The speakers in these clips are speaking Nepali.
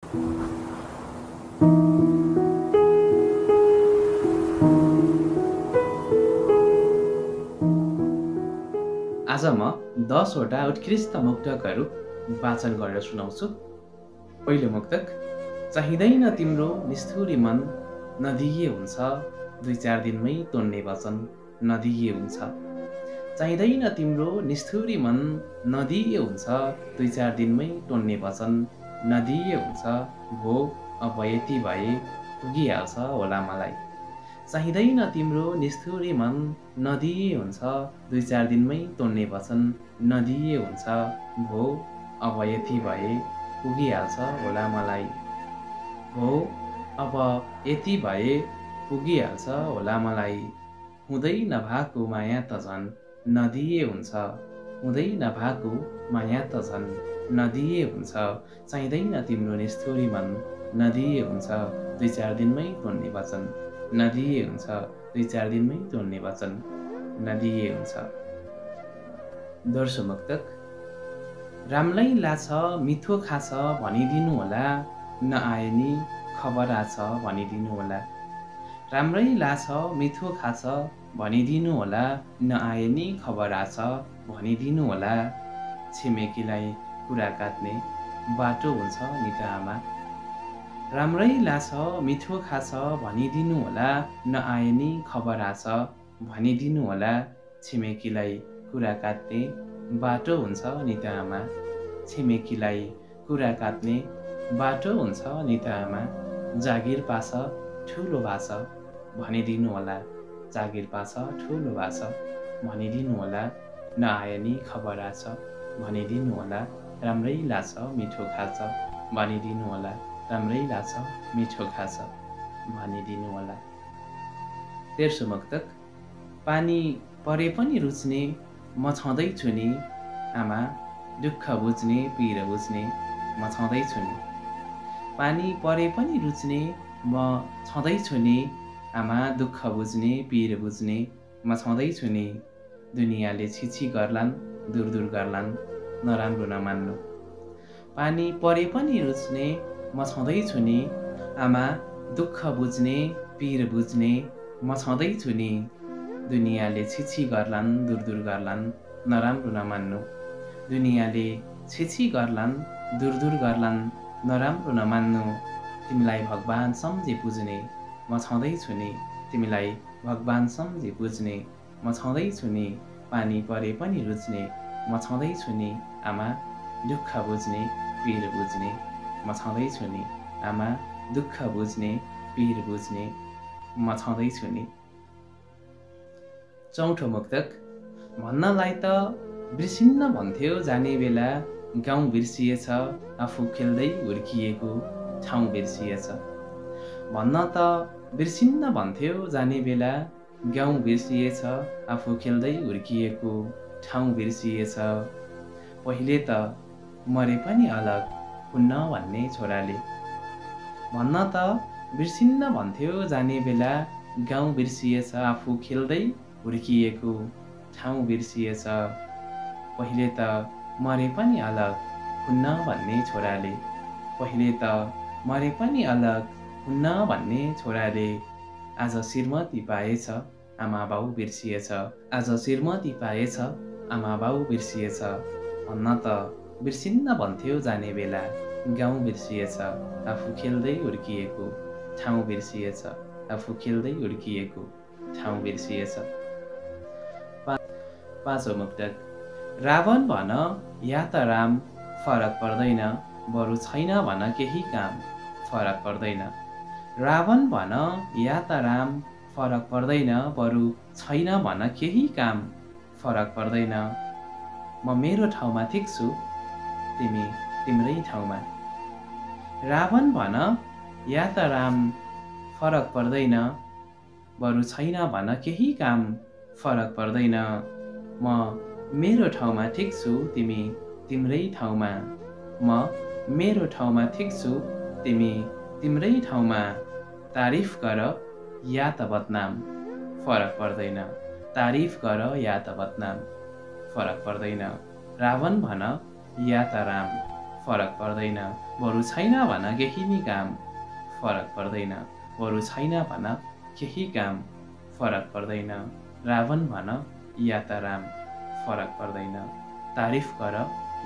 आज म 10 वटा उत्कृष्ट मुक्तकहरू वाचन गरेर सुनाउँछु। पहिलो मुक्तक। चाहिँदैन तिम्रो निष्ठुरी मन, नदिए हुन्छ 2-4 दिनमै तोड्ने वचन, नदिए हुन्छ। चाहिँदैन तिम्रो निष्ठुरी मन, नदिए हुन्छ 2-4 दिनमै तोड्ने वचन, नदिए हुन्छ। भो अब यति भए पुगिहाल्छ होला मलाई। चाहिँदैन तिम्रो निष्ठुरी मन, नदिए हुन्छ 2-4 दिनमै तोड्ने वचन, नदिए हुन्छ। भो अब यति भए पुगिहाल्छ होला मलाई। भो अब यति भए पुगिहाल्छ होला मलाई। हुँदै नभएको माया त झन् नदिए हुन्छ, हुँदै नभएको माया त झन् नदिए हुन्छ। चाहिँदैन तिम्रो निष्ठुरी मन, नदिए हुन्छ 2-4 दिनमै तोड्ने वचन, नदिए हुन्छ 2-4 दिनमै तोड्ने वचन, नदिए हुन्छ। दोस्रो मुक्तक। राम्रै लाछ मिठो खाछ भनिदिनु होला, नआए नि खबर आछ भनिदिनु होला। राम्रै लाछ मिठो खाछ भनिदिनु होला, नआए नि खबर आछ भनिदिनु होला। छिमेकीलाई कुरा काट्ने बाटो हुन्छ नि त आमा। राम्रै लाछ मिठो खाछ भनिदिनु होला, नआए नि खबर आछ भनिदिनु होला। छिमेकीलाई कुरा काट्ने बाटो हुन्छ नि त आमा। छिमेकीलाई कुरा काट्ने बाटो हुन्छ नि त आमा। जागिर पाछ ठुलो भाछ भनिदिनु होला, जागिर पाछ ठुलो भाछ भनिदिनु होला। नआए नि खबर आछ भनिदिनु होला। राम्रै लाछ मिठो खाछ भनिदिनु होला, राम्रै लाछ मिठो खाछ भनिदिनु होला। तेस्रो मुक्तक। पानी परे पनि रुच्ने म छँदैछु नि आमा, दुःख बुझ्ने पीर बुझ्ने म छँदैछु नि। पानी परे पनि रुच्ने म छँदैछु नि आमा, दुःख बुझ्ने पीर बुझ्ने म छँदैछु नि। दुनियाँले छिछि गर्लान् दूर दूर गर्लान्, नराम्रो नमान्नु। पानी परे पनि रुच्ने म छँदैछु नि आमा, दुःख बुझ्ने पीर बुझ्ने म छँदैछु नि। दुनियाँले छिछि गर्लान् दूर दूर गर्लान्, नराम्रो नमान्नु। दुनियाँले छिछि गर्लान् दूर दूर गर्लान्, नराम्रो नमान्नु। तिमीलाई भगवान सम्झे पुज्ने म छँदैछु नि, तिमीलाई भगवान सम्झे पुज्ने म छँदैछु नि। पानी परे पनि रुच्ने म छँदैछु नि आमा, दुःख बुझ्ने पीर बुझ्ने म छँदैछु नि आमा, दुःख बुझ्ने पीर बुझ्ने म छँदैछु नि। चौथो मुक्तक। भन्नलाई त बिर्सिन्न भन्थ्यो जाने बेला, गाउँ बिर्सिएछ आफू खेल्दै हुर्किएको ठाउँ बिर्सिएछ। भन्न त बिर्सिन्न भन्थ्यो जाने बेला, गाउँ बिर्सिएछ आफू खेल्दै हुर्किएको ठाउँ बिर्सिएछ। पहिले त मरे पनि अलग हुन्न भन्ने छोराले। भन्न त बिर्सिन्न भन्थ्यो जाने बेला, गाउँ बिर्सिएछ आफू खेल्दै हुर्किएको ठाउँ बिर्सिएछ। पहिले त मरे पनि अलग हुन्न भन्ने छोराले, पहिले त मरे पनि अलग हुन्न भन्ने छोराले। आज श्रीमती पाएछ आमा बाउ बिर्सिएछ, आज श्रीमती पाएछ आमा बाउ बिर्सिएछ। भन्न त बिर्सिन्न भन्थ्यो जाने बेला, गाउँ बिर्सिएछ आफू खेल्दै हुर्किएको ठाउँ बिर्सिएछ, आफू खेल्दै हुर्किएको ठाउँ बिर्सिएछ। पाँचौं मुक्तक। रावण भन या त राम फरक पर्दैन, बरु छैन भन केही काम फरक पर्दैन। रावण भन या त राम फरक पर्दैन, बरु छैन भन केही काम फरक पर्दैन। म मेरो ठाउँमा ठिक छु, तिमी तिम्रै ठाउँमा। रावण भन या त राम फरक पर्दैन, बरु छैन भन केही काम फरक पर्दैन। म मेरो ठाउँमा ठिक छु, तिमी तिम्रै ठाउँमा। म मेरो ठाउँमा ठिक छु, तिमी तिम्रै ठाउँमा। तारिफ गर या त बदनाम फरक पर्दैन, तारिफ गर या त बदनाम फरक पर्दैन। रावण भन या त राम फरक पर्दैन, बरु छैन भन केही नि काम फरक पर्दैन बरु छैन भन केही काम फरक पर्दैन रावण भन या त राम फरक पर्दैन तारिफ गर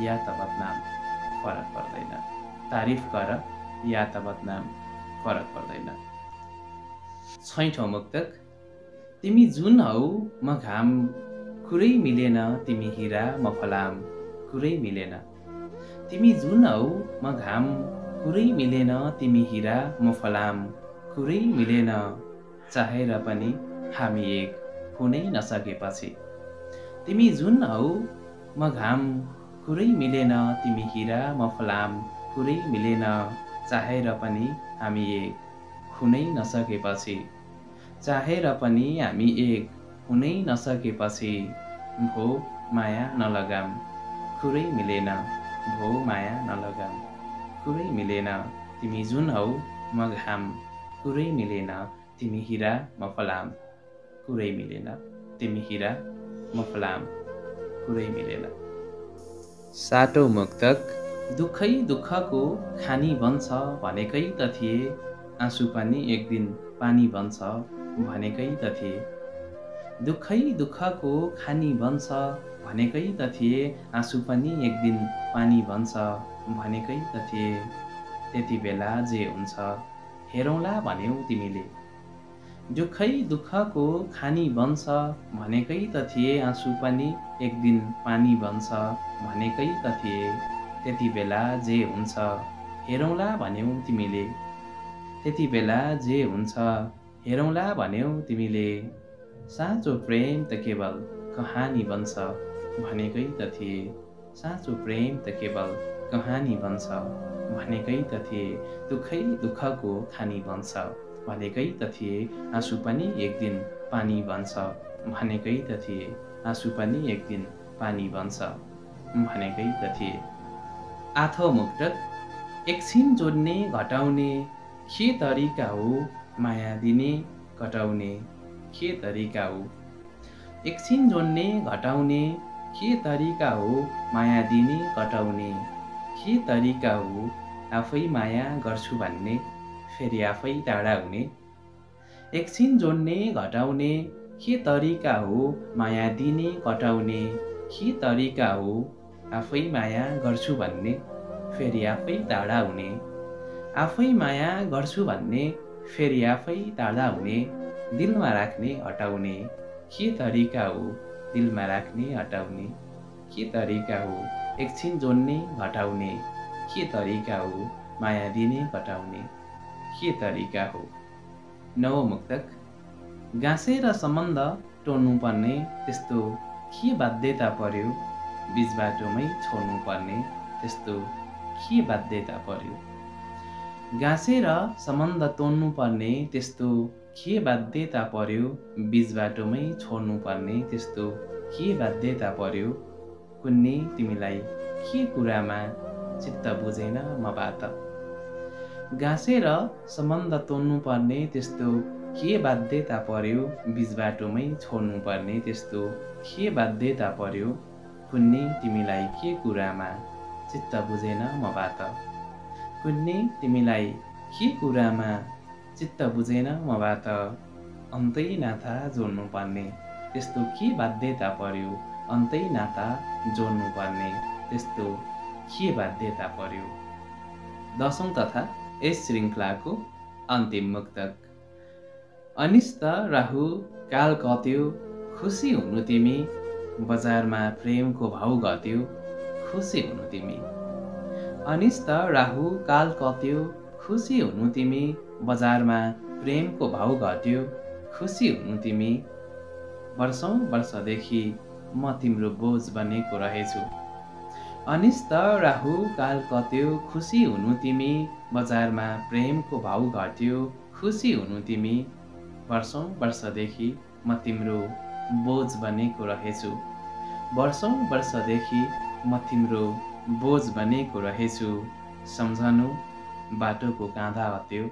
या त बदनाम फरक पर्दैन तारिफ गर या त बदनाम फरक पर्दैन। छैठौं मुक्तक तिमी जुन हौ म घाम कुरै मिलेन तिमी हिरा म फलाम कुरै मिलेन तिमी जुन हौ म घाम कुरै मिलेन तिमी हिरा म फलाम कुरै मिलेन चाहेर पनि हामी एक हुनै नसकेपछि तिमी जुन हौ म घाम कुरै मिलेन तिमी हिरा म फलाम कुरै मिलेन चाहेर पनि हामी एक हुनै नसकेपछि चाहेर पनि हामी एक हुनै नसकेपछि भो माया नलगाम कुरै मिलेन भो माया नलगाम कुरै मिलेन तिमी जुन हौ म घाम कुरै मिलेन तिमी हिरा म फलाम कुरै मिलेन तिमी हिरा म फलाम कुरै मिलेन। सातौं मुक्तक दुःखै दुःखको खानी बन्छ भनेकै त थिए आँसु पनि एक दिन पानी बन्छ भनेकै त थिए दुःखै दुःखको खानी बन्छ भनेकै त थिए आँसु पनि एक दिन पानी बन्छ भनेकै त थिए त्यति बेला जे हुन्छ हेरौँला भन्यौ तिमीले दुःखै दुःखको खानी बन्छ भनेकै त थिए आँसु पनि एक दिन पानी बन्छ भनेकै त थिए त्यति बेला जे हुन्छ हेरौँला भन्यौ तिमीले त्यति बेला जे हुन्छ हेरौँला भन्यौ तिमीले साँचो प्रेम त केवल कहानी बन्छ भनेकै त थिए साँचो प्रेम त केवल कहानी बन्छ भनेकै त थिए दुःखै दुःखको खानी बन्छ भनेकै त थिए आँसु पनि एक दिन पानी बन्छ भनेकै त थिए आँसु पनि एक दिन पानी बन्छ भनेकै त थिए। आठौं मुक्तक एकछिन जोड्ने घटाउने के तरिका हो माया दिने कटाउने के तरिका हो एकछिन जोड्ने घटाउने के तरिका हो माया दिने कटाउने के तरिका हो आफै माया गर्छु भन्ने फेरि आफै टाढा हुने एकछिन जोड्ने घटाउने के तरिका हो माया दिने कटाउने के तरिका हो आफै माया गर्छु भन्ने फेरि आफै टाढा हुने आफै माया गर्छु भन्ने फेरि आफै टाढा हुने दिलमा राख्ने हटाउने के तरिका हो दिलमा राख्ने हटाउने के तरिका हो एकछिन जोड्ने घटाउने के तरिका हो माया दिने कटाउने के तरिका हो। नवौं मुक्तक गाँसेर सम्बन्ध टोड्नुपर्ने त्यस्तो के बाध्यता पर्यो बीच बाटोमै छोड्नुपर्ने त्यस्तो के बाध्यता पर्यो गाँसेर सम्बन्ध तोड्नुपर्ने त्यस्तो के बाध्यता पर्यो बीच बाटोमै छोड्नुपर्ने त्यस्तो के बाध्यता पर्यो कुन्नी तिमीलाई के कुरामा चित्त बुझेन मबाट गाँसेर सम्बन्ध तोड्नुपर्ने त्यस्तो के बाध्यता पर्यो बीच बाटोमै छोड्नुपर्ने त्यस्तो के बाध्यता पर्यो कुन्नी तिमीलाई के कुरामा चित्त बुझेन मबाट कुन्नी तिमीलाई के कुरामा चित्त बुझेन मबाट अन्तै नाता जोड्नुपर्ने त्यस्तो के बाध्यता पर्यो अन्तै नाता जोड्नुपर्ने त्यस्तो के बाध्यता पर्यो। दशौं तथा यस श्रृङ्खलाको अन्तिम मुक्तक अनिष्ट राहु काल कत्यो खुसी हुनु तिमी बजारमा प्रेमको भाउ घट्यो खुसी हुनु तिमी अनिष्ट राहु काल कत्यो खुसी हुनु तिमी बजारमा प्रेमको भाउ घट्यो खुसी हुनु तिमी वर्षौं वर्षदेखि म तिम्रो बोझ बनेको रहेछु अनिष्ट राहु काल कत्यो खुसी हुनु तिमी बजारमा प्रेमको भाउ घट्यो खुसी हुनु तिमी वर्षौं वर्षदेखि म तिम्रो बोझ बनेको रहेछु वर्षौं वर्षदेखि म तिम्रो बोझ बनेको रहेछु सम्झनु बाटोको काँधा हत्यो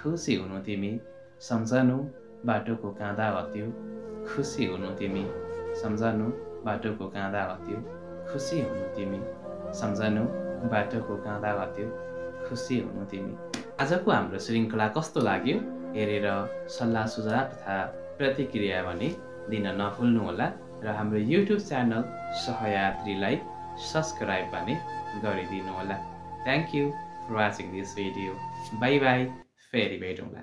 खुसी हुनु तिमी सम्झनु बाटोको काँधा हत्यो खुसी हुनु तिमी सम्झनु बाटोको काँधा हत्यो खुसी हुनु तिमी सम्झनु बाटोको काँधा हत्यो खुसी हुनु तिमी। आजको हाम्रो श्रृङ्खला कस्तो लाग्यो हेरेर सल्लाह सुझाव तथा प्रतिक्रिया भने दिन नभुल्नुहोला र हाम्रो युट्युब च्यानल सहयात्रीलाई सब्सक्राइब भने गरिदिनुहोला। Thank you for watching this video. Bye bye, फेरि भेटौँला।